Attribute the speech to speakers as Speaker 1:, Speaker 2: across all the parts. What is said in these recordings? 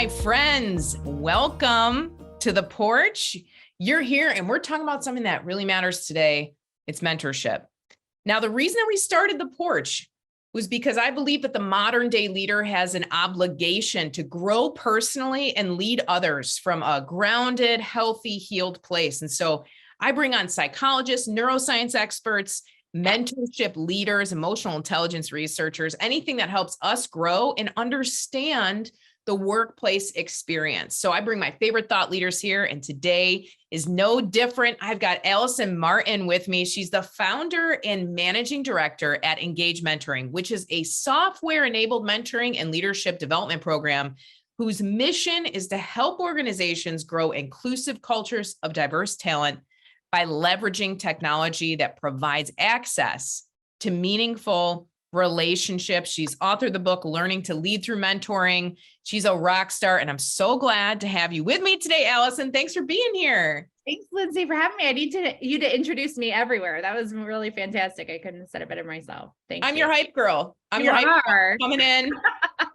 Speaker 1: my friends. Welcome to the Porch. You're here and we're talking about something that really matters today. It's mentorship. Now, the reason that we started the Porch was because I believe that the modern day leader has an obligation to grow personally and lead others from a grounded, healthy, healed place. And so I bring on psychologists, neuroscience experts, mentorship leaders, emotional intelligence researchers, anything that helps us grow and understand the workplace experience. So I bring my favorite thought leaders here, and today is no different. I've got Alison Martin with me. She's the founder and managing director at Engage Mentoring, which is a software-enabled mentoring and leadership development program whose mission is to help organizations grow inclusive cultures of diverse talent by leveraging technology that provides access to meaningful relationships. She's authored the book, Learning to Lead Through Mentoring. She's a rock star, and I'm so glad to have you with me today, Alison. Thanks for being here.
Speaker 2: Thanks, Lindsay, for having me. I need you to introduce me everywhere. That was really fantastic. I couldn't have said it better myself. Thank you.
Speaker 1: I'm your hype girl. I'm your hype girl coming in.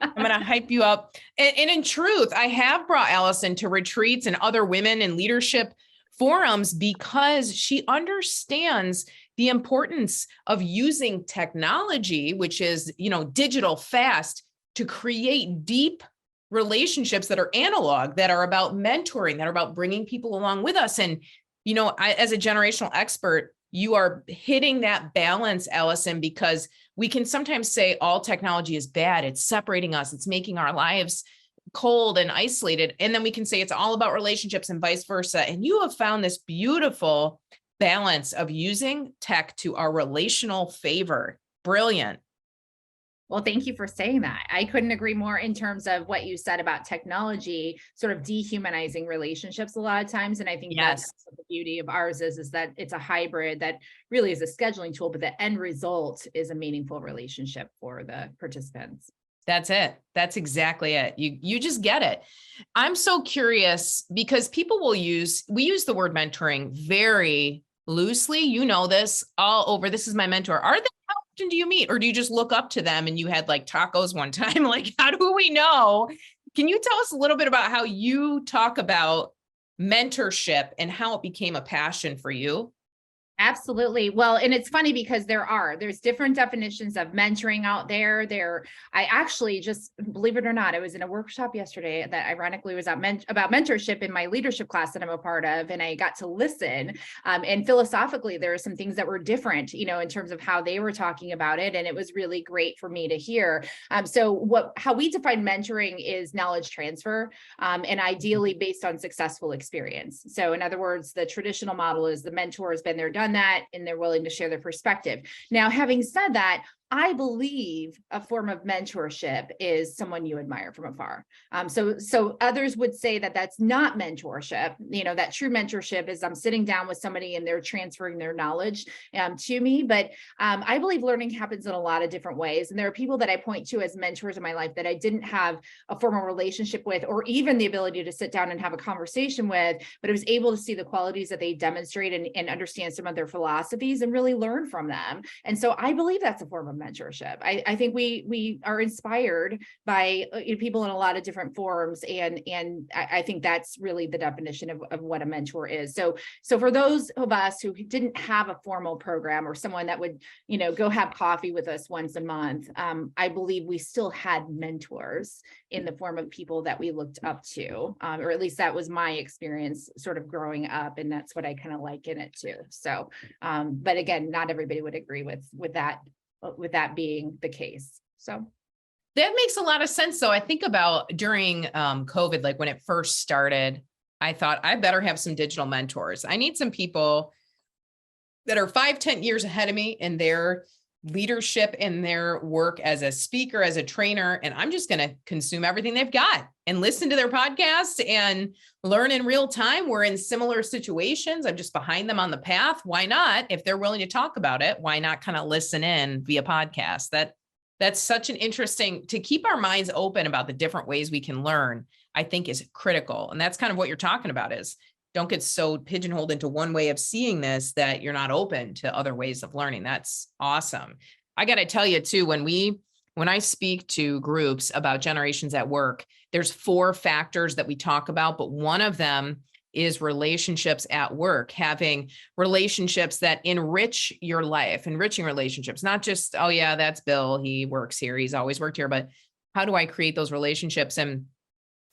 Speaker 1: I'm going to hype you up. And in truth, I have brought Alison to retreats and other women in leadership forums because she understands the importance of using technology, which is, digital fast, to create deep relationships that are analog, that are about mentoring, that are about bringing people along with us. And, as a generational expert, you are hitting that balance, Alison, because we can sometimes say all technology is bad. It's separating us. It's making our lives cold and isolated. And then we can say it's all about relationships and vice versa. And you have found this beautiful balance of using tech to our relational favor. Brilliant.
Speaker 2: Well, thank you for saying that. I couldn't agree more in terms of what you said about technology sort of dehumanizing relationships a lot of times. And I think that's the beauty of ours is that it's a hybrid that really is a scheduling tool, but the end result is a meaningful relationship for the participants.
Speaker 1: That's it. That's exactly it. You just get it. I'm so curious because we use the word mentoring very loosely. You know this all over. This is my mentor. How often do you meet, or do you just look up to them and you had like tacos one time? Like, how do we know? Can you tell us a little bit about how you talk about mentorship and how it became a passion for you?
Speaker 2: Absolutely. Well, and it's funny because there's different definitions of mentoring out there. I actually just, believe it or not, I was in a workshop yesterday that ironically was about mentorship in my leadership class that I'm a part of. And I got to listen. And philosophically, there are some things that were different, in terms of how they were talking about it. And it was really great for me to hear. How we define mentoring is knowledge transfer, and ideally based on successful experience. So in other words, the traditional model is the mentor has been there, done that, and they're willing to share their perspective. Now, having said that, I believe a form of mentorship is someone you admire from afar. So others would say that that's not mentorship. That true mentorship is I'm sitting down with somebody and they're transferring their knowledge to me. But I believe learning happens in a lot of different ways. And there are people that I point to as mentors in my life that I didn't have a formal relationship with, or even the ability to sit down and have a conversation with, but I was able to see the qualities that they demonstrate and understand some of their philosophies and really learn from them. And so I believe that's a form of mentorship. I think we are inspired by people in a lot of different forms, and I think that's really the definition of what a mentor is. So for those of us who didn't have a formal program or someone that would go have coffee with us once a month, I believe we still had mentors in the form of people that we looked up to, or at least that was my experience sort of growing up, and that's what I kind of liken it to. So, but again, not everybody would agree with that being the case. So
Speaker 1: that makes a lot of sense. So I think about during COVID, like when it first started, I thought I better have some digital mentors. I need some people that are 5-10 years ahead of me in their leadership and their work as a speaker, as a trainer. And I'm just going to consume everything they've got and listen to their podcasts and learn in real time. We're in similar situations. I'm just behind them on the path. Why not? If they're willing to talk about it, why not kind of listen in via podcast? That's such an interesting, to keep our minds open about the different ways we can learn, I think is critical. And that's kind of what you're talking about is don't get so pigeonholed into one way of seeing this that you're not open to other ways of learning. That's awesome. I got to tell you too, when we when I speak to groups about generations at work, there's 4 factors that we talk about, but one of them is relationships at work, having relationships that enrich your life, enriching relationships, not just, oh yeah, that's Bill, he works here, he's always worked here, but how do I create those relationships? And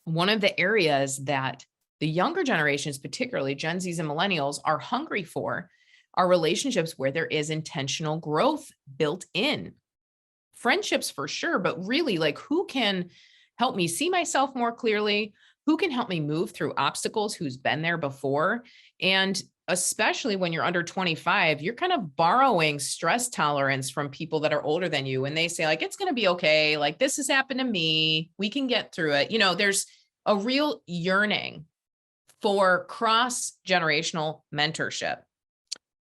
Speaker 1: one of the areas that the younger generations, particularly Gen Zs and millennials, are hungry for are relationships where there is intentional growth built in. Friendships for sure, but really, like, who can help me see myself more clearly? Who can help me move through obstacles? Who's been there before? And especially when you're under 25, you're kind of borrowing stress tolerance from people that are older than you. And they say, like, it's going to be okay. Like, this has happened to me. We can get through it. You know, there's a real yearning for cross-generational mentorship.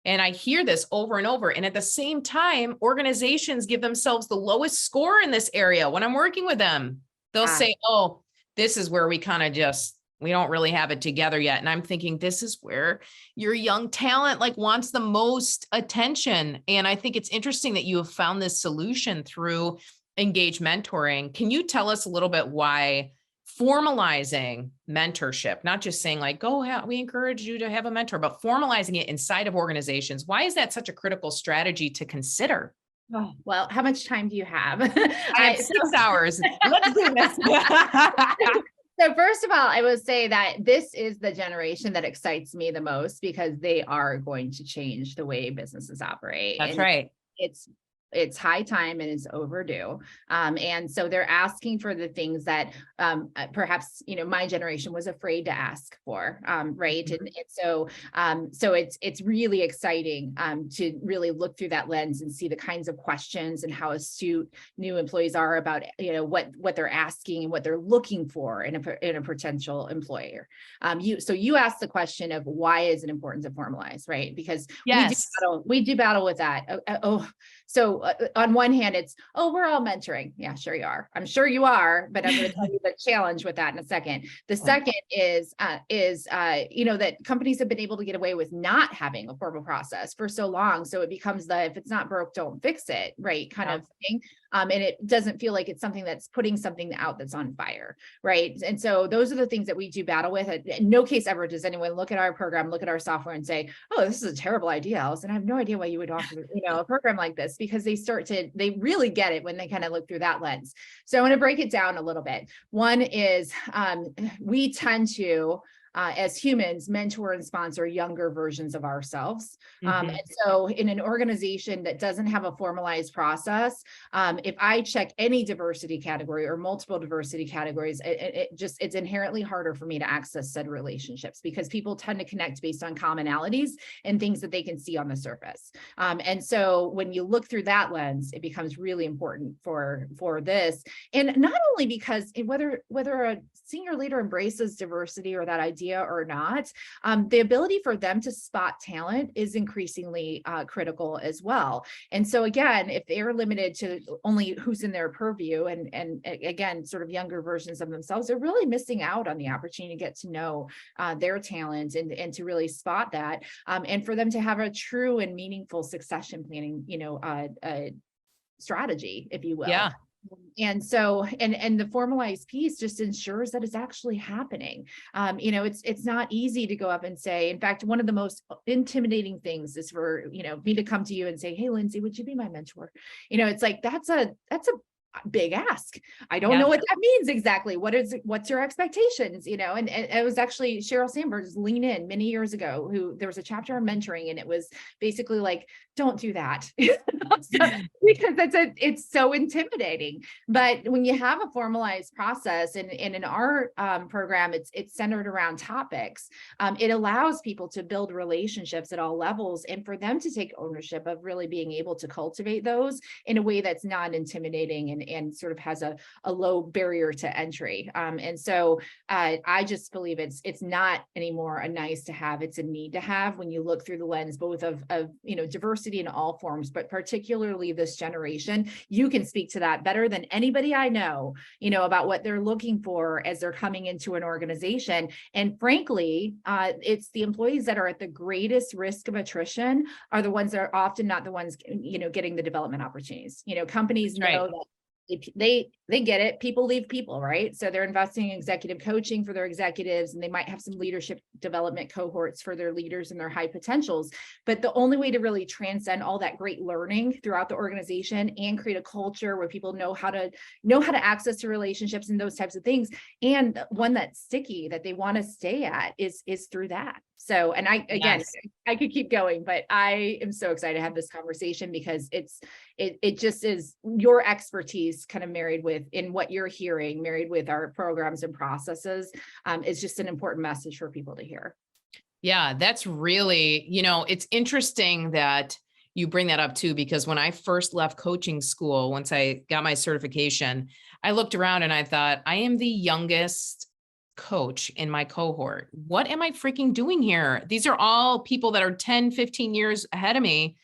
Speaker 1: And I hear this over and over. And at the same time, organizations give themselves the lowest score in this area. When I'm working with them, they'll say, oh, this is where we kind of just, we don't really have it together yet. And I'm thinking, this is where your young talent like wants the most attention. And I think it's interesting that you have found this solution through Engage Mentoring. Can you tell us a little bit why formalizing mentorship, not just saying like, go, we encourage you to have a mentor, but formalizing it inside of organizations? Why is that such a critical strategy to consider?
Speaker 2: Oh, well, how much time do you have?
Speaker 1: I have 6 hours. Let's do this.
Speaker 2: So first of all, I would say that this is the generation that excites me the most because they are going to change the way businesses operate.
Speaker 1: That's right.
Speaker 2: It's high time and it's overdue. And so they're asking for the things that perhaps, my generation was afraid to ask for, right? And so it's really exciting to really look through that lens and see the kinds of questions and how astute new employees are about, what they're asking and what they're looking for in a potential employer. You asked the question of why is it important to formalize, right? Because we do battle with that. So on one hand, it's, we're all mentoring. Yeah, sure you are. I'm sure you are, but I'm going to tell you the challenge with that in a second. The second is that companies have been able to get away with not having a formal process for so long. So it becomes if it's not broke, don't fix it, right? Kind of thing. And it doesn't feel like it's something that's putting something out that's on fire, right? And so those are the things that we do battle with. In no case ever does anyone look at our program, look at our software and say, oh, this is a terrible idea, Alison. I have no idea why you would offer, a program like this, because they really get it when they kind of look through that lens. So I want to break it down a little bit. One is we tend to, as humans, mentor and sponsor younger versions of ourselves. And so in an organization that doesn't have a formalized process, if I check any diversity category or multiple diversity categories, it's inherently harder for me to access said relationships because people tend to connect based on commonalities and things that they can see on the surface. And so when you look through that lens, it becomes really important for this. And not only because whether a senior leader embraces diversity or that idea or not, the ability for them to spot talent is increasingly critical as well. And so again, if they're limited to only who's in their purview and again, sort of younger versions of themselves, they're really missing out on the opportunity to get to know their talent and to really spot that. And for them to have a true and meaningful succession planning, strategy, if you will.
Speaker 1: Yeah.
Speaker 2: And so, and the formalized piece just ensures that it's actually happening. It's not easy to go up and say, in fact, one of the most intimidating things is for, me to come to you and say, hey, Lindsay, would you be my mentor? It's like, that's a big ask. I don't know what that means exactly. What's your expectations? And it was actually Sheryl Sandberg's Lean In many years ago, there was a chapter on mentoring, and it was basically like, don't do that because it's so intimidating. But when you have a formalized process, and in our program, it's centered around topics. It allows people to build relationships at all levels, and for them to take ownership of really being able to cultivate those in a way that's non-intimidating and sort of has a low barrier to entry. And so I just believe it's not anymore a nice to have, it's a need to have when you look through the lens both of diversity in all forms, but particularly this generation. You can speak to that better than anybody I know, about what they're looking for as they're coming into an organization. And frankly, it's the employees that are at the greatest risk of attrition are the ones that are often not the ones, getting the development opportunities. Companies know that they get it. People leave people, right? So they're investing in executive coaching for their executives, and they might have some leadership development cohorts for their leaders and their high potentials. But the only way to really transcend all that great learning throughout the organization and create a culture where people know how to access to relationships and those types of things, and one that's sticky that they want to stay at is through that. So, and
Speaker 1: Yes.
Speaker 2: I could keep going, but I am so excited to have this conversation because it just is your expertise kind of married with in what you're hearing, married with our programs and processes, is just an important message for people to hear.
Speaker 1: Yeah, that's really, it's interesting that you bring that up too, because when I first left coaching school, once I got my certification, I looked around and I thought, I am the youngest coach in my cohort. What am I freaking doing here? These are all people that are 10, 15 years ahead of me.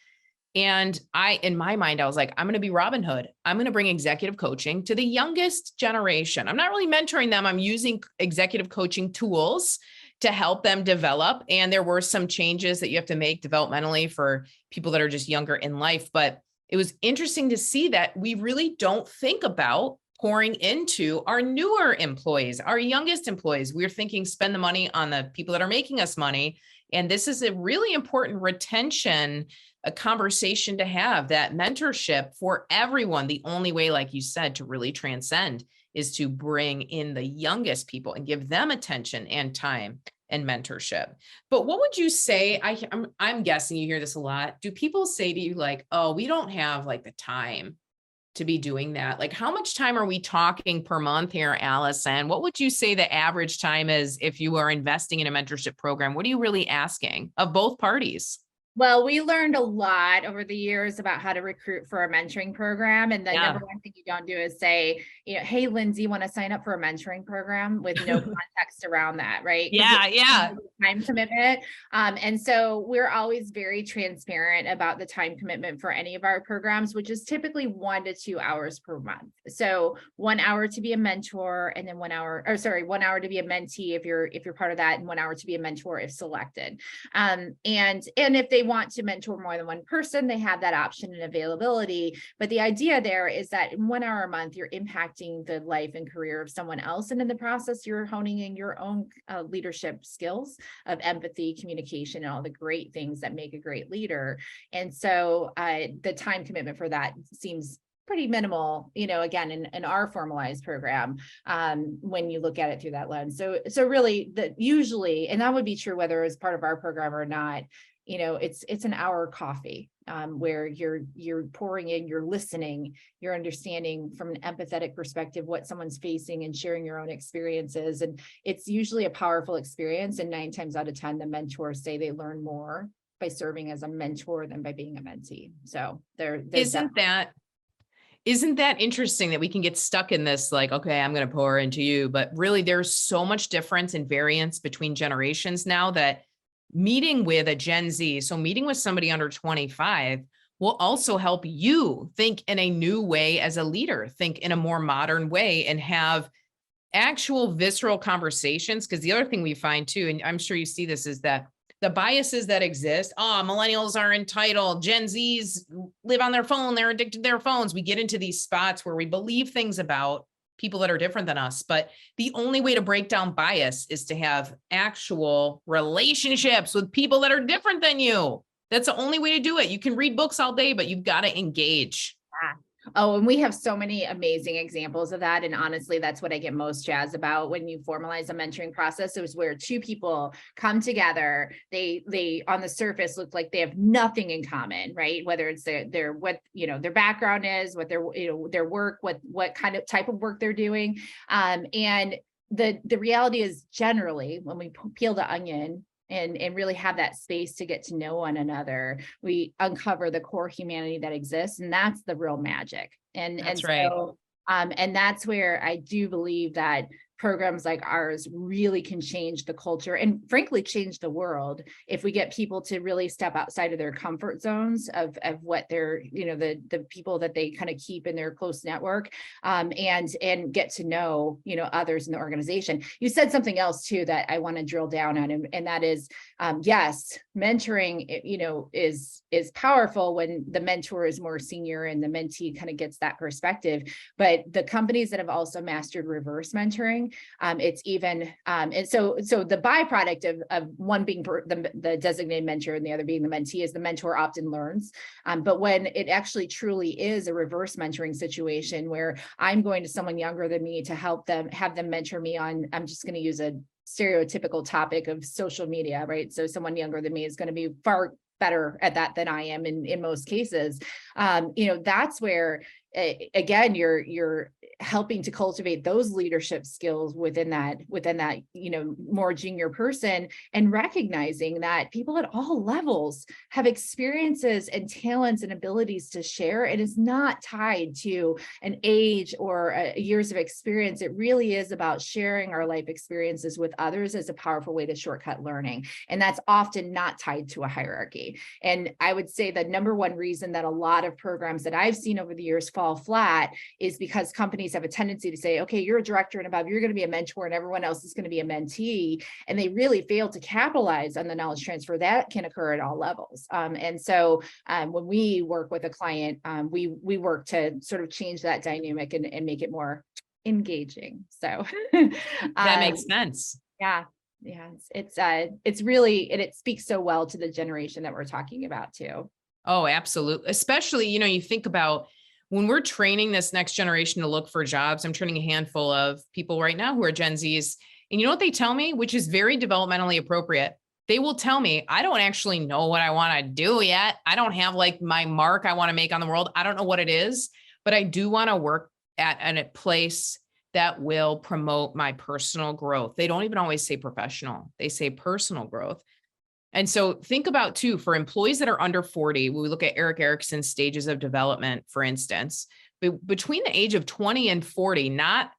Speaker 1: And in my mind, I was like, I'm going to be Robin Hood. I'm going to bring executive coaching to the youngest generation. I'm not really mentoring them. I'm using executive coaching tools to help them develop. And there were some changes that you have to make developmentally for people that are just younger in life. But it was interesting to see that we really don't think about pouring into our newer employees, our youngest employees. We're thinking spend the money on the people that are making us money. And this is a really important retention, a conversation to have, that mentorship for everyone. The only way, like you said, to really transcend is to bring in the youngest people and give them attention and time and mentorship. But what would you say? I'm guessing you hear this a lot. Do people say to you like, oh, we don't have like the time to be doing that? Like, how much time are we talking per month here, Alison? What would you say the average time is if you are investing in a mentorship program? What are you really asking of both parties?
Speaker 2: Well, we learned a lot over the years about how to recruit for a mentoring program. And the
Speaker 1: Yeah.
Speaker 2: number one thing you don't do is say, hey, Lindsay, want to sign up for a mentoring program with no context around that, right?
Speaker 1: Yeah.
Speaker 2: Time commitment. And so we're always very transparent about the time commitment for any of our programs, which is typically 1 to 2 hours per month. So 1 hour to be a mentor, and then 1 hour, 1 hour to be a mentee if you're part of that, and 1 hour to be a mentor if selected. And if they want to mentor more than one person, they have that option and availability. But the idea there is that in 1 hour a month, you're impacting the life and career of someone else. And in the process, you're honing in your own leadership skills of empathy, communication, and all the great things that make a great leader. And so the time commitment for that seems pretty minimal, again, in our formalized program, when you look at it through that lens. So really usually, and that would be true whether it's part of our program or not, it's an hour coffee, where you're pouring in, you're listening, you're understanding from an empathetic perspective what someone's facing and sharing your own experiences. And it's usually a powerful experience. And 9 times out of 10, the mentors say they learn more by serving as a mentor than by being a mentee. So
Speaker 1: isn't that interesting that we can get stuck in this, like, okay, I'm going to pour into you, but really there's so much difference and variance between generations now that meeting with a Gen Z, so meeting with somebody under 25 will also help you think in a new way as a leader, think in a more modern way, and have actual visceral conversations. Because the other thing we find too, and I'm sure you see this, is that the biases that exist, millennials are entitled, Gen Zs live on their phone, they're addicted to their phones. We get into these spots where we believe things about people that are different than us. But the only way to break down bias is to have actual relationships with people that are different than you. That's the only way to do it. You can read books all day, but you've got to engage.
Speaker 2: Oh, and we have so many amazing examples of that. And honestly, that's what I get most jazzed about when you formalize a mentoring process. It was where 2 people come together. They on the surface look like they have nothing in common, right? Whether it's their what, their background is, what their work, what kind of type of work they're doing. And the reality is, generally, when we peel the onion and really have that space to get to know one another, we uncover the core humanity that exists, and that's the real magic. And
Speaker 1: That's
Speaker 2: and
Speaker 1: right.
Speaker 2: so and that's where I do believe that programs like ours really can change the culture and frankly change the world if we get people to really step outside of their comfort zones of what they're, the people that they kind of keep in their close network, and get to know, others in the organization. You said something else too that I want to drill down on, and that is, yes, mentoring, is powerful when the mentor is more senior and the mentee kind of gets that perspective. But the companies that have also mastered reverse mentoring, it's even, and so the byproduct of one being the designated mentor and the other being the mentee is the mentor often learns. But when it actually truly is a reverse mentoring situation where I'm going to someone younger than me to help them, have them mentor me on, I'm just going to use a stereotypical topic of social media, right? So someone younger than me is going to be far better at that than I am in most cases. That's where, again, you're helping to cultivate those leadership skills within that, more junior person, and recognizing that people at all levels have experiences and talents and abilities to share. It is not tied to an age or years of experience. It really is about sharing our life experiences with others as a powerful way to shortcut learning. And that's often not tied to a hierarchy. And I would say the number one reason that a lot of programs that I've seen over the years fall flat is because companies have a tendency to say, okay, you're a director and above, you're going to be a mentor and everyone else is going to be a mentee. And they really fail to capitalize on the knowledge transfer that can occur at all levels. And so when we work with a client, we work to sort of change that dynamic and make it more engaging. So
Speaker 1: that makes sense.
Speaker 2: Yeah. Yeah. It's really, and it speaks so well to the generation that we're talking about too.
Speaker 1: Oh, absolutely. Especially, you think about when we're training this next generation to look for jobs. I'm training a handful of people right now who are Gen Zs. And you know what they tell me, which is very developmentally appropriate? They will tell me, I don't actually know what I want to do yet. I don't have like my mark I want to make on the world. I don't know what it is, but I do want to work at a place that will promote my personal growth. They don't even always say professional. They say personal growth. And so think about too, for employees that are under 40, when we look at Eric Erickson's stages of development, for instance, between the age of 20 and 40, not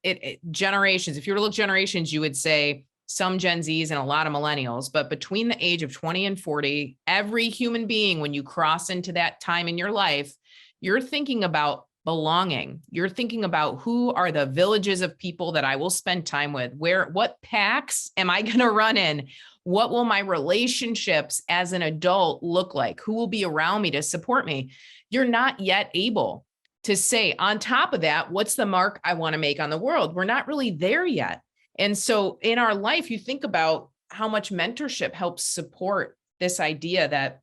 Speaker 1: generations. If you were to look generations, you would say some Gen Zs and a lot of millennials, but between the age of 20 and 40, every human being, when you cross into that time in your life, you're thinking about belonging. You're thinking about who are the villages of people that I will spend time with, what packs am I going to run in? What will my relationships as an adult look like? Who will be around me to support me? You're not yet able to say, on top of that, what's the mark I want to make on the world? We're not really there yet. And so in our life, you think about how much mentorship helps support this idea that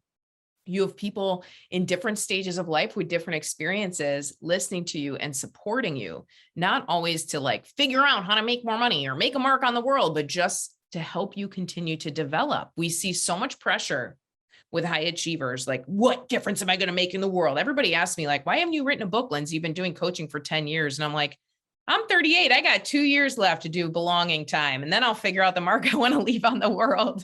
Speaker 1: you have people in different stages of life with different experiences listening to you and supporting you, not always to like figure out how to make more money or make a mark on the world, but just to help you continue to develop. We see so much pressure with high achievers. Like, what difference am I going to make in the world? Everybody asks me like, why haven't you written a book, Lindsay? You've been doing coaching for 10 years. And I'm like, I'm 38. I got 2 years left to do belonging time. And then I'll figure out the mark I want to leave on the world.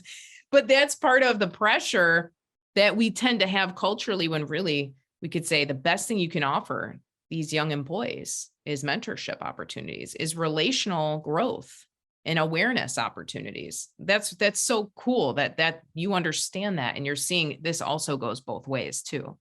Speaker 1: But that's part of the pressure that we tend to have culturally, when really we could say the best thing you can offer these young employees is mentorship opportunities, is relational growth and awareness opportunities. That's so cool that you understand that. And you're seeing this also goes both ways too.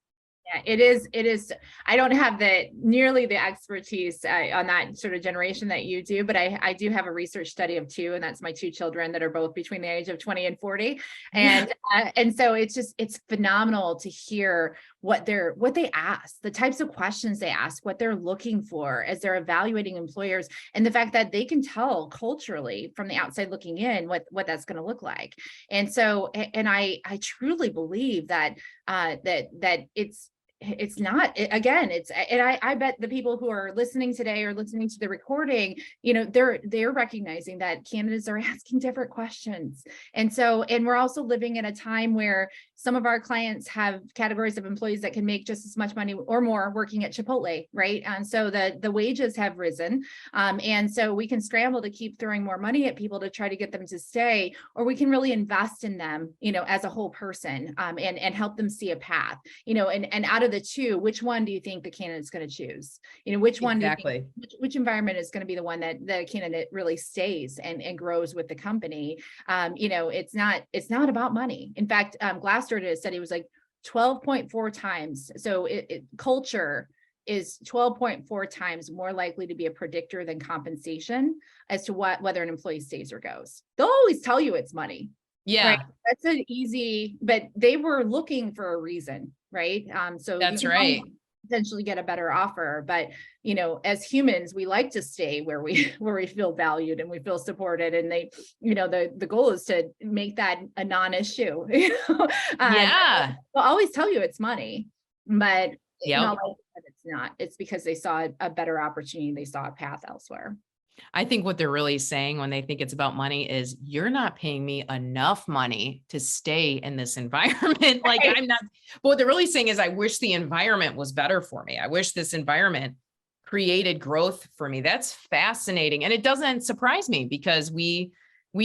Speaker 2: Yeah, it is. I don't have nearly the expertise on that sort of generation that you do, but I do have a research study of two, and that's my two children that are both between the age of 20 and 40. And, and so it's phenomenal to hear what they ask, the types of questions they ask, what they're looking for as they're evaluating employers, and the fact that they can tell culturally from the outside looking in what that's going to look like. And so, and I truly believe that it's not, again, and I bet the people who are listening today or listening to the recording, they're recognizing that candidates are asking different questions. And so, and we're also living in a time where some of our clients have categories of employees that can make just as much money or more working at Chipotle, right? And so the wages have risen. And so we can scramble to keep throwing more money at people to try to get them to stay, or we can really invest in them, as a whole person, and help them see a path, and out of the two, which one do you think the candidate's going to choose? Which one do you think, which environment is going to be the one that the candidate really stays and grows with the company? It's not about money. In fact, Glassdoor did a study, it was like 12.4 times. So culture is 12.4 times more likely to be a predictor than compensation as to whether an employee stays or goes. They'll always tell you it's money.
Speaker 1: Yeah.
Speaker 2: Right? That's an easy, but they were looking for a reason, right? So
Speaker 1: that's
Speaker 2: you
Speaker 1: right.
Speaker 2: Potentially get a better offer, but as humans, we like to stay where we feel valued and we feel supported, and the goal is to make that a non-issue.
Speaker 1: Yeah.
Speaker 2: They'll always tell you it's money, but
Speaker 1: Yep.
Speaker 2: it's not. It's because they saw a better opportunity. They saw a path elsewhere.
Speaker 1: I think what they're really saying when they think it's about money is, you're not paying me enough money to stay in this environment. Like,
Speaker 2: Right.
Speaker 1: I'm not, but what they're really saying is, I wish the environment was better for me. I wish this environment created growth for me. That's fascinating. And it doesn't surprise me, because we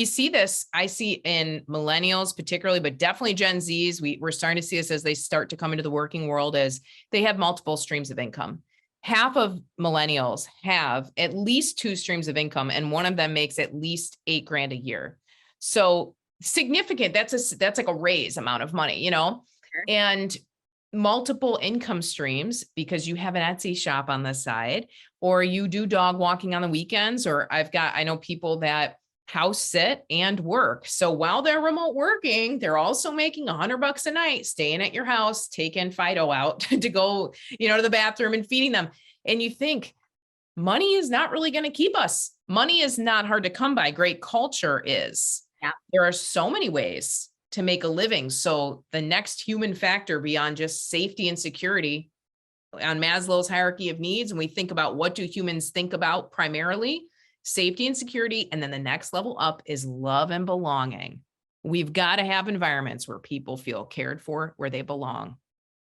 Speaker 1: see this, I see in millennials particularly, but definitely Gen Zs. We're starting to see this as they start to come into the working world, as they have multiple streams of income. Half of millennials have at least 2 streams of income, and one of them makes at least $8,000 a year. So significant. That's like a raise amount of money,
Speaker 2: Sure.
Speaker 1: and multiple income streams, because you have an Etsy shop on the side, or you do dog walking on the weekends, or I know people that house sit and work. So while they're remote working, they're also making $100 a night, staying at your house, taking Fido out to go, to the bathroom and feeding them. And you think, money is not really going to keep us. Money is not hard to come by. Great culture is.
Speaker 2: Yeah.
Speaker 1: There are so many ways to make a living. So the next human factor beyond just safety and security on Maslow's hierarchy of needs, and we think about, what do humans think about primarily? Safety and security. And then the next level up is love and belonging. We've got to have environments where people feel cared for, where they belong,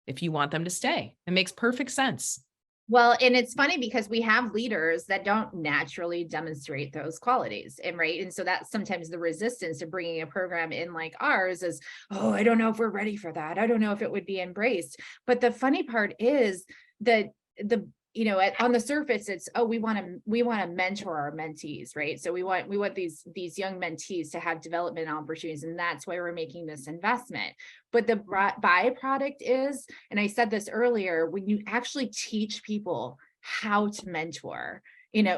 Speaker 1: if you want them to stay. It makes perfect sense.
Speaker 2: Well, and it's funny because we have leaders that don't naturally demonstrate those qualities, and so that's sometimes the resistance to bringing a program in like ours is, oh, I don't know if we're ready for that. I don't know if it would be embraced. But the funny part is that on the surface, it's, oh, we want to mentor our mentees, right? So we want these young mentees to have development opportunities, and that's why we're making this investment. But the byproduct is, and I said this earlier, when you actually teach people how to mentor,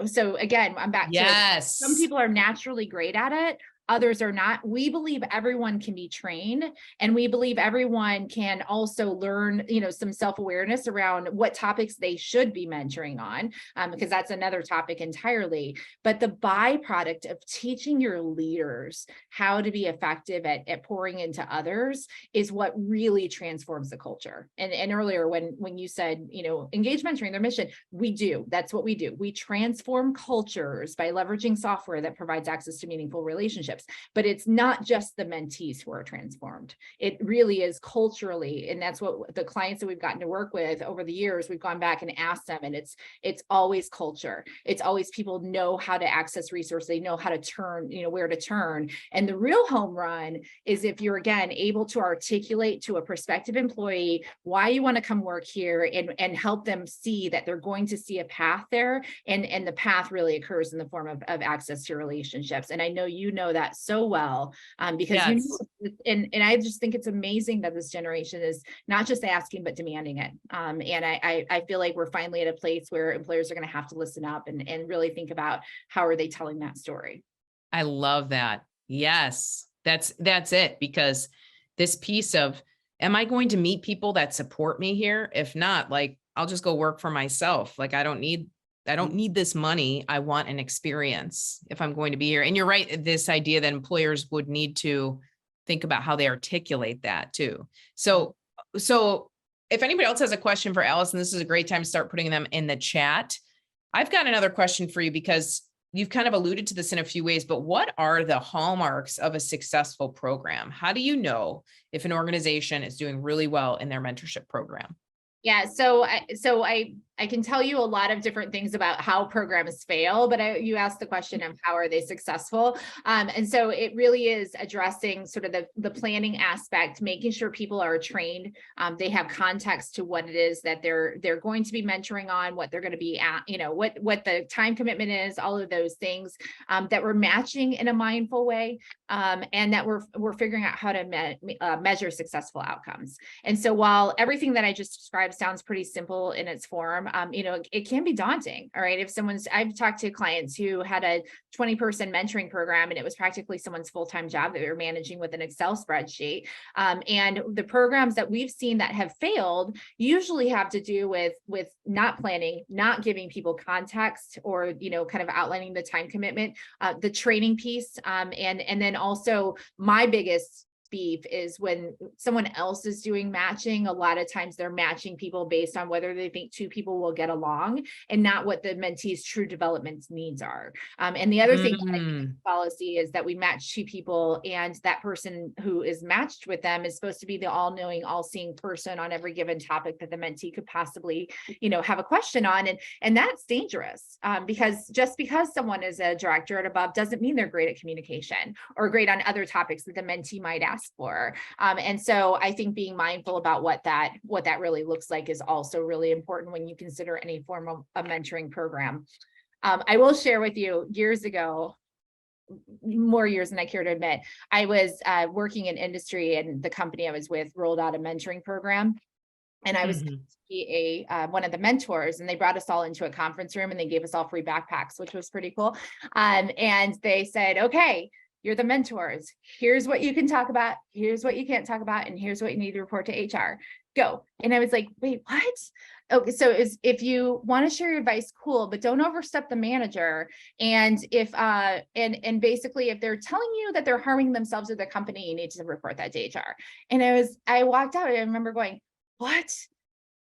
Speaker 2: so again, I'm back to, some people are naturally great at it. Others are not. We believe everyone can be trained, and we believe everyone can also learn, some self-awareness around what topics they should be mentoring on, because that's another topic entirely. But the byproduct of teaching your leaders how to be effective at pouring into others is what really transforms the culture. And earlier, when you said, engage mentoring, their mission, we do. That's what we do. We transform cultures by leveraging software that provides access to meaningful relationships. But it's not just the mentees who are transformed. It really is culturally. And that's what the clients that we've gotten to work with over the years, we've gone back and asked them, and it's always culture. It's always people know how to access resources. They know how to turn, where to turn. And the real home run is if you're, again, able to articulate to a prospective employee why you want to come work here, and help them see that they're going to see a path there. And the path really occurs in the form of access to relationships. And I know that so well, because and I just think it's amazing that this generation is not just asking, but demanding it. And I feel like we're finally at a place where employers are going to have to listen up and really think about, how are they telling that story?
Speaker 1: I love that. Yes, that's it. Because this piece of, am I going to meet people that support me here? If not, like, I'll just go work for myself. Like, I don't need this money. I want an experience if I'm going to be here. And you're right. This idea that employers would need to think about how they articulate that too. So if anybody else has a question for Alison, this is a great time to start putting them in the chat. I've got another question for you, because you've kind of alluded to this in a few ways, but what are the hallmarks of a successful program? How do you know if an organization is doing really well in their mentorship program?
Speaker 2: Yeah, so I I can tell you a lot of different things about how programs fail, but you asked the question of how are they successful? And so it really is addressing sort of the planning aspect, making sure people are trained. They have context to what it is that they're going to be mentoring on, what they're going to be at, what the time commitment is, all of those things, that we're matching in a mindful way, and that we're figuring out how to measure successful outcomes. And so while everything that I just described sounds pretty simple in its form, it can be daunting. All right. I've talked to clients who had a 20-person mentoring program, and it was practically someone's full-time job that they were managing with an Excel spreadsheet. And the programs that we've seen that have failed usually have to do with not planning, not giving people context, or, kind of outlining the time commitment, the training piece. And then also my biggest beef is when someone else is doing matching. A lot of times they're matching people based on whether they think two people will get along and not what the mentee's true development needs are. And the other thing that I think in policy is that we match two people, and that person who is matched with them is supposed to be the all-knowing, all-seeing person on every given topic that the mentee could possibly, have a question on. And that's dangerous, because just because someone is a director and above doesn't mean they're great at communication or great on other topics that the mentee might ask for. And so I think being mindful about what that really looks like is also really important when you consider any form of a mentoring program. I will share with you, years ago, more years than I care to admit, I was working in industry, and the company I was with rolled out a mentoring program. And I was to be one of the mentors, and they brought us all into a conference room and they gave us all free backpacks, which was pretty cool. And they said, okay, you're the mentors. Here's what you can talk about. Here's what you can't talk about. And here's what you need to report to HR. Go. And I was like, wait, what? Okay. So if you want to share your advice, cool, but don't overstep the manager. And and basically, if they're telling you that they're harming themselves or the company, you need to report that to HR. And I walked out and I remember going, what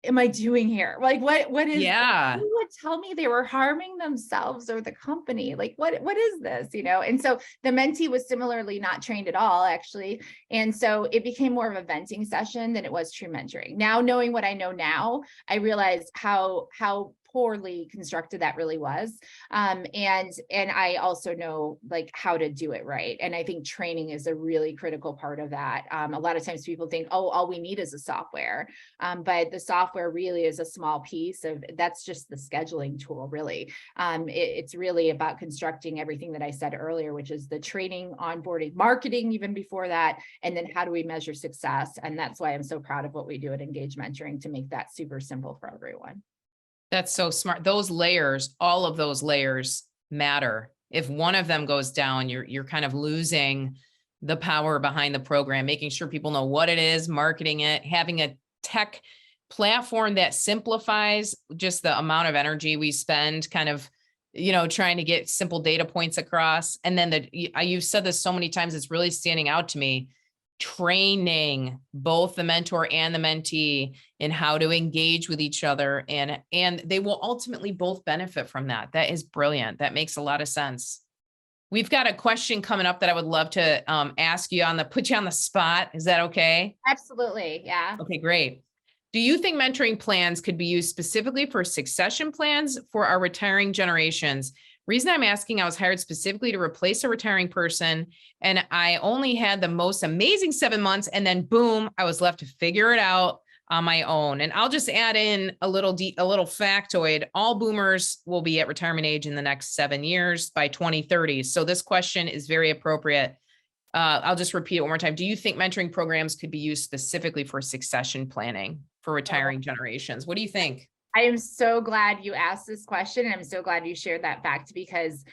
Speaker 2: am I doing here? Like, what is, who would tell me they were harming themselves or the company? Like, what is this, And so the mentee was similarly not trained at all, actually. And so it became more of a venting session than it was true mentoring. Now, knowing what I know now, I realize how poorly constructed that really was. And I also know like how to do it right. And I think training is a really critical part of that. A lot of times people think, oh, all we need is a software. But the software really is a small piece of, that's just the scheduling tool, really. It's really about constructing everything that I said earlier, which is the training, onboarding, marketing, even before that. And then how do we measure success? And that's why I'm so proud of what we do at Engage Mentoring to make that super simple for everyone.
Speaker 1: That's so smart. Those layers, all of those layers matter. If one of them goes down, you're kind of losing the power behind the program, making sure people know what it is, marketing it, having a tech platform that simplifies just the amount of energy we spend kind of, trying to get simple data points across. And then you've said this so many times, it's really standing out to me. Training both the mentor and the mentee in how to engage with each other, and they will ultimately both benefit from that. That is brilliant. That makes a lot of sense. We've got a question coming up that I would love to ask you put you on the spot. Is that okay?
Speaker 2: Absolutely. Yeah.
Speaker 1: Okay, great. Do you think mentoring plans could be used specifically for succession plans for our retiring generations? Reason I'm asking, I was hired specifically to replace a retiring person, and I only had the most amazing 7 months, and then boom, I was left to figure it out on my own. And I'll just add in a little factoid. All boomers will be at retirement age in the next 7 years by 2030. So this question is very appropriate. I'll just repeat it one more time. Do you think mentoring programs could be used specifically for succession planning for retiring generations? What do you think?
Speaker 2: I am so glad you asked this question. And I'm so glad you shared that fact, because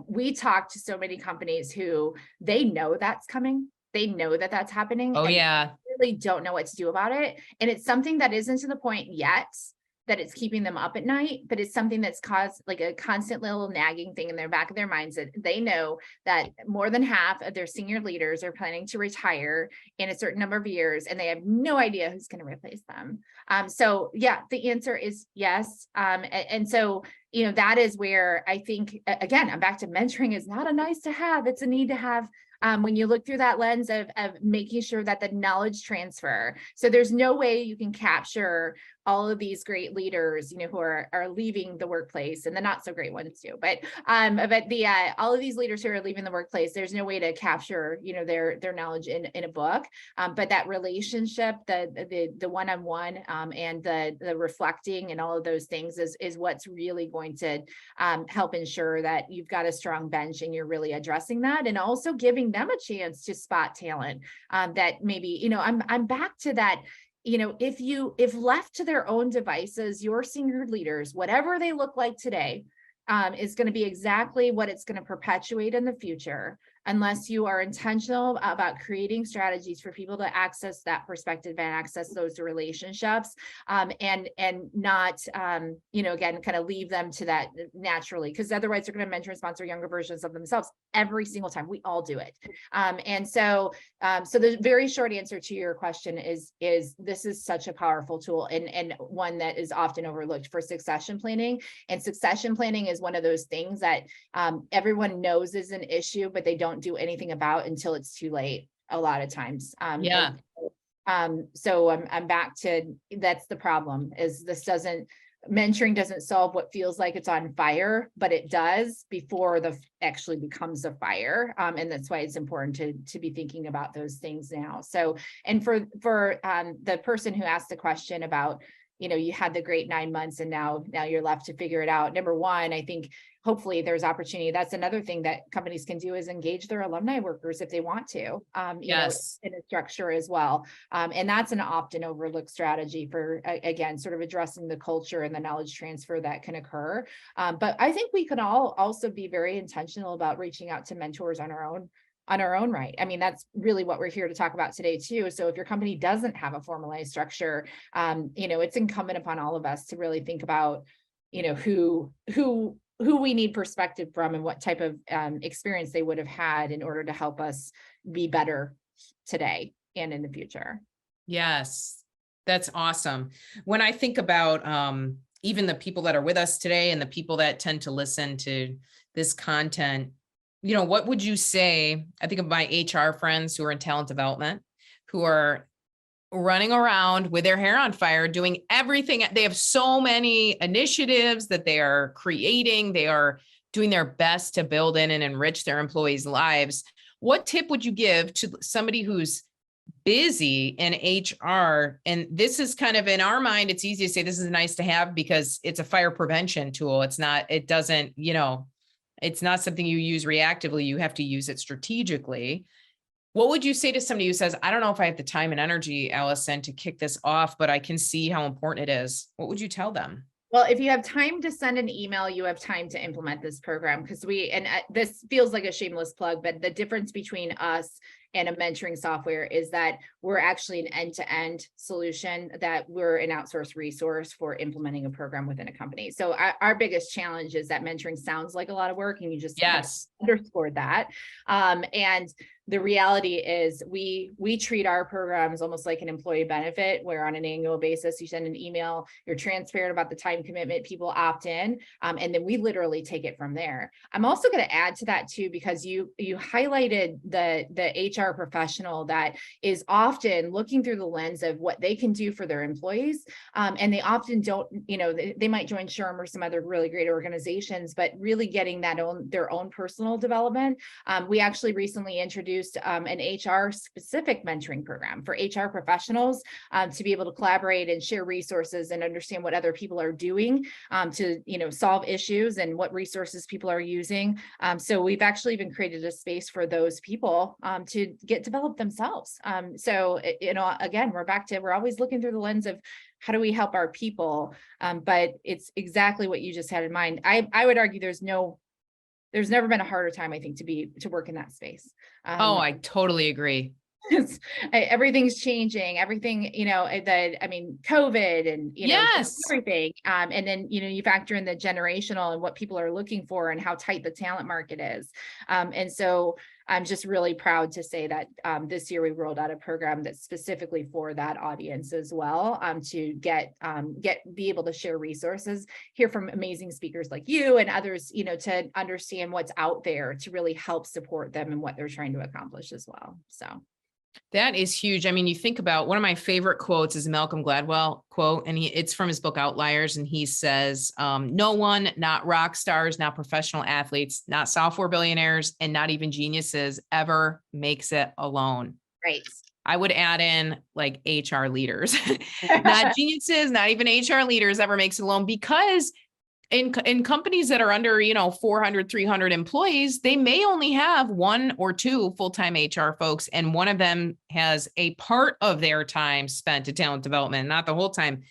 Speaker 2: we talk to so many companies who they know that's coming. They know that that's happening.
Speaker 1: Oh, yeah.
Speaker 2: They really don't know what to do about it. And it's something that isn't to the point yet that it's keeping them up at night, but it's something that's caused like a constant little nagging thing in their back of their minds, that they know that more than half of their senior leaders are planning to retire in a certain number of years, and they have no idea who's going to replace them. So yeah, the answer is yes. And so, that is where I think, again, I'm back to mentoring is not a nice to have, it's a need to have. When you look through that lens of making sure that the knowledge transfer, so there's no way you can capture all of these great leaders, who are leaving the workplace, and the not so great ones too. But the all of these leaders who are leaving the workplace, there's no way to capture, their knowledge in a book. But that relationship, the one-on-one, and the reflecting and all of those things is what's really going to help ensure that you've got a strong bench and you're really addressing that, and also giving them a chance to spot talent that maybe, I'm back to that. If left to their own devices, your senior leaders, whatever they look like today, is going to be exactly what it's going to perpetuate in the future, unless you are intentional about creating strategies for people to access that perspective and access those relationships, and not, again, kind of leave them to that naturally, because otherwise they're going to mentor and sponsor younger versions of themselves every single time. We all do it. So the very short answer to your question is this is such a powerful tool, and one that is often overlooked for succession planning. And succession planning is one of those things that everyone knows is an issue, but they don't do anything about until it's too late a lot of times. So I'm back to, that's the problem, is mentoring doesn't solve what feels like it's on fire, but it does before the actually becomes a fire. And that's why it's important to be thinking about those things now. So, and for the person who asked the question about, you had the great 9 months and now you're left to figure it out. Number one, I think hopefully there's opportunity. That's another thing that companies can do, is engage their alumni workers if they want to,
Speaker 1: Yes.
Speaker 2: in a structure as well. And that's an often overlooked strategy for, again, sort of addressing the culture and the knowledge transfer that can occur. But I think we can all also be very intentional about reaching out to mentors on our own right. I mean, that's really what we're here to talk about today too. So if your company doesn't have a formalized structure, it's incumbent upon all of us to really think about, who we need perspective from and what type of experience they would have had in order to help us be better today and in the future.
Speaker 1: Yes, that's awesome. When I think about even the people that are with us today and the people that tend to listen to this content, what would you say? I think of my HR friends who are in talent development, who are running around with their hair on fire, doing everything. They have so many initiatives that they are creating. They are doing their best to build in and enrich their employees' lives. What tip would you give to somebody who's busy in HR? And this is kind of, in our mind, it's easy to say this is nice to have because it's a fire prevention tool. It's not something you use reactively. You have to use it strategically. What would you say to somebody who says, I don't know if I have the time and energy, Alison, to kick this off, but I can see how important it is? What would you tell them?
Speaker 2: Well, if you have time to send an email, you have time to implement this program, because this feels like a shameless plug, but the difference between us and a mentoring software is that we're actually an end-to-end solution, that we're an outsourced resource for implementing a program within a company. So our biggest challenge is that mentoring sounds like a lot of work, and you just underscored that. And the reality is we treat our programs almost like an employee benefit, where on an annual basis, you send an email, you're transparent about the time commitment, people opt in, and then we literally take it from there. I'm also going to add to that too, because you highlighted the HR professional that is often looking through the lens of what they can do for their employees. And they often don't, they might join SHRM or some other really great organizations, but really getting their own personal development. We actually recently introduced an HR specific mentoring program for HR professionals to be able to collaborate and share resources and understand what other people are doing to solve issues and what resources people are using. So we've actually even created a space for those people to get developed themselves. So again, we're always looking through the lens of how do we help our people, but it's exactly what you just had in mind. I would argue there's never been a harder time, I think, to work in that space.
Speaker 1: I totally agree.
Speaker 2: Everything's changing, everything, COVID and,
Speaker 1: Yes.
Speaker 2: everything. And then, you factor in the generational and what people are looking for and how tight the talent market is. And so I'm just really proud to say that this year we rolled out a program that's specifically for that audience as well, to be able to share resources, hear from amazing speakers like you and others, to understand what's out there to really help support them and what they're trying to accomplish as well. So.
Speaker 1: That is huge. I mean, you think about one of my favorite quotes is a Malcolm Gladwell quote, and it's from his book Outliers. And he says, no one, not rock stars, not professional athletes, not software billionaires, and not even geniuses ever makes it alone.
Speaker 2: Right.
Speaker 1: I would add in like HR leaders, not geniuses, not even HR leaders ever makes it alone, because in companies that are under, 400, 300 employees, they may only have one or two full-time HR folks. And one of them has a part of their time spent to talent development, not the whole time.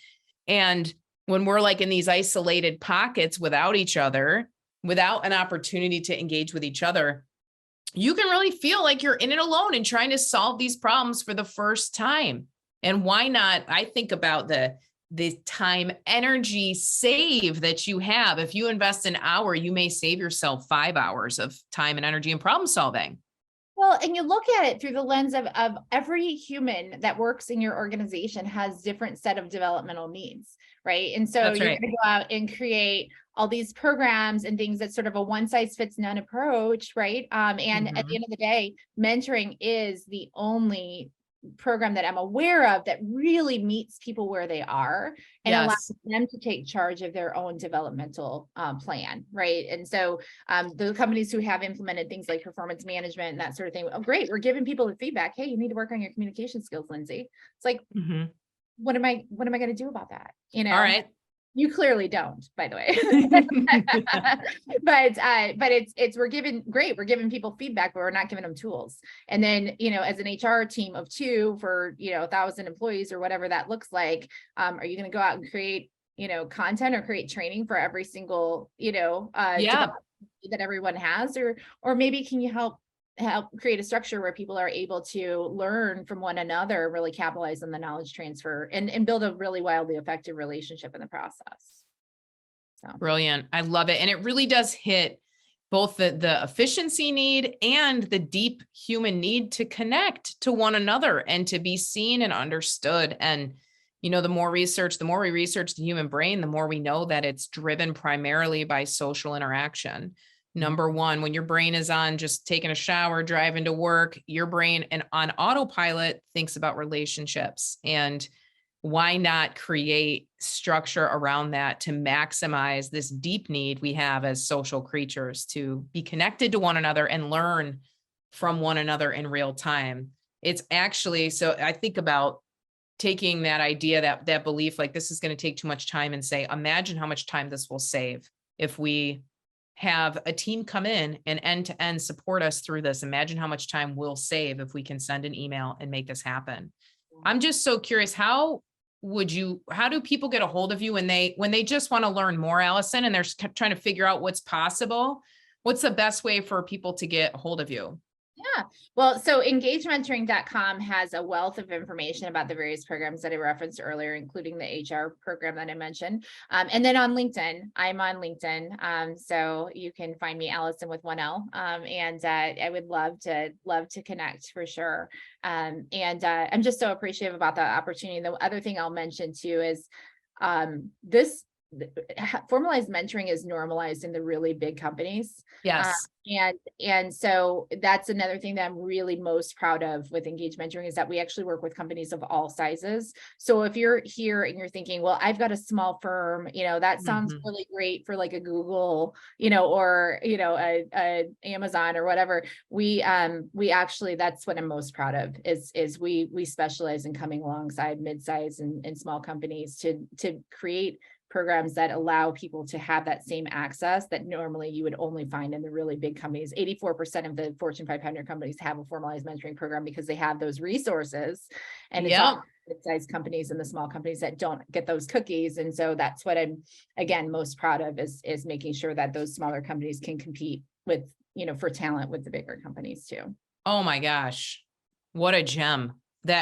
Speaker 1: And when we're like in these isolated pockets without each other, without an opportunity to engage with each other, you can really feel like you're in it alone and trying to solve these problems for the first time. And why not? I think about the time energy save that you have. If you invest an hour, you may save yourself 5 hours of time and energy and problem solving.
Speaker 2: Well, and you look at it through the lens of every human that works in your organization has different set of developmental needs, right? And so
Speaker 1: That's
Speaker 2: you're
Speaker 1: right.
Speaker 2: going to go out and create all these programs and things that's sort of a one size fits none approach, right? And at the end of the day, mentoring is the only program that I'm aware of that really meets people where they are and allows them to take charge of their own developmental plan, right? And so the companies who have implemented things like performance management and that sort of thing, oh great, we're giving people the feedback, hey, you need to work on your communication skills, Lindsay. It's like, what am I going to do about that?
Speaker 1: All right.
Speaker 2: You clearly don't, by the way. but we're giving people feedback, but we're not giving them tools. And then, as an HR team of 2 for, 1,000 employees or whatever that looks like, are you going to go out and create, content or create training for every single, development that everyone has, or maybe can you help create a structure where people are able to learn from one another, really capitalize on the knowledge transfer and build a really wildly effective relationship in the process. So
Speaker 1: brilliant. I love it. And it really does hit both the efficiency need and the deep human need to connect to one another and to be seen and understood. And, the more we research the human brain, the more we know that it's driven primarily by social interaction. Number one, when your brain is on just taking a shower, driving to work, your brain and on autopilot thinks about relationships. And why not create structure around that to maximize this deep need we have as social creatures to be connected to one another and learn from one another in real time? It's actually, so I think about taking that idea, that belief, like this is going to take too much time, and say, imagine how much time this will save if we have a team come in and end-to-end support us through this. Imagine how much time we'll save if we can send an email and make this happen. I'm just so curious, how do people get a hold of you when they just want to learn more, Alison, and they're trying to figure out what's possible? What's the best way for people to get a hold of you?
Speaker 2: Yeah. Well, so engagementoring.com has a wealth of information about the various programs that I referenced earlier, including the HR program that I mentioned. And then on LinkedIn, I'm on LinkedIn. So you can find me, Alison with 1L. And I would love to connect for sure. And I'm just so appreciative about the opportunity. The other thing I'll mention too is this formalized mentoring is normalized in the really big companies.
Speaker 1: Yes.
Speaker 2: And so that's another thing that I'm really most proud of with Engage Mentoring is that we actually work with companies of all sizes. So if you're here and you're thinking, well, I've got a small firm, that sounds really great for like a Google, or, a Amazon or whatever. We actually, that's what I'm most proud of is we specialize in coming alongside mid-size and small companies to create programs that allow people to have that same access that normally you would only find in the really big companies. 84% of the Fortune 500 companies have a formalized mentoring program because they have those resources. And it's all mid-sized companies and the small companies that don't get those cookies. And so that's what I'm, again, most proud of is making sure that those smaller companies can compete with, for talent with the bigger companies too.
Speaker 1: Oh my gosh. What a gem.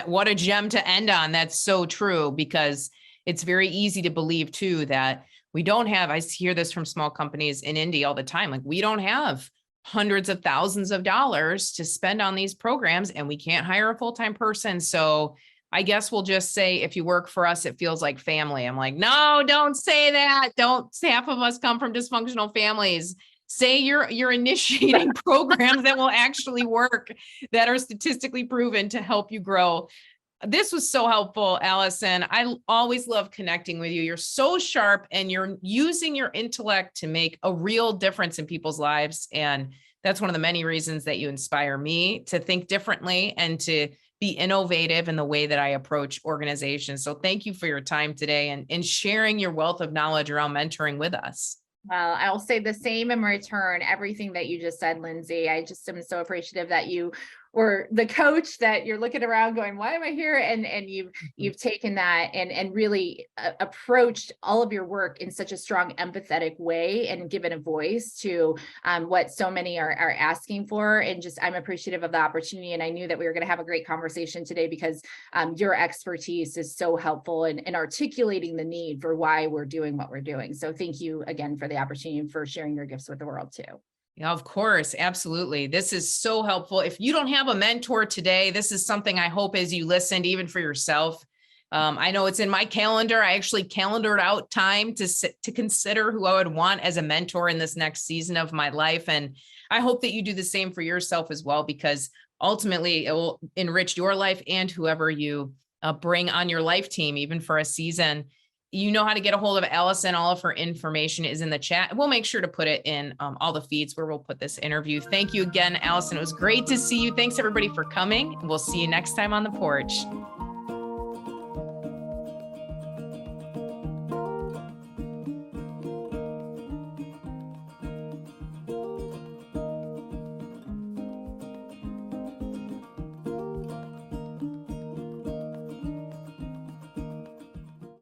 Speaker 1: What a gem to end on. That's so true, because it's very easy to believe too that we don't have, I hear this from small companies in Indy all the time, like we don't have hundreds of thousands of dollars to spend on these programs and we can't hire a full-time person. So I guess we'll just say, if you work for us, it feels like family. I'm like, no, don't say that. Half of us come from dysfunctional families. say you're initiating programs that will actually work, that are statistically proven to help you grow. This was so helpful, Alison. I always love connecting with you. You're so sharp and you're using your intellect to make a real difference in people's lives. And that's one of the many reasons that you inspire me to think differently and to be innovative in the way that I approach organizations. So thank you for your time today and sharing your wealth of knowledge around mentoring with us.
Speaker 2: Well, I'll say the same in return. Everything that you just said, Lindsay, I just am so appreciative that you were the coach, that you're looking around going, why am I here? And you've taken that and really approached all of your work in such a strong, empathetic way and given a voice to what so many are asking for. And just, I'm appreciative of the opportunity. And I knew that we were going to have a great conversation today because your expertise is so helpful in articulating the need for why we're doing what we're doing. So thank you again for the opportunity and for sharing your gifts with the world too.
Speaker 1: Yeah, of course. Absolutely. This is so helpful. If you don't have a mentor today, this is something I hope as you listened, even for yourself. I know it's in my calendar. I actually calendared out time to consider who I would want as a mentor in this next season of my life. And I hope that you do the same for yourself as well, because ultimately it will enrich your life and whoever you bring on your life team, even for a season. You know how to get a hold of Alison. All of her information is in the chat. We'll make sure to put it in all the feeds where we'll put this interview. Thank you again, Alison. It was great to see you. Thanks everybody for coming. We'll see you next time on the porch.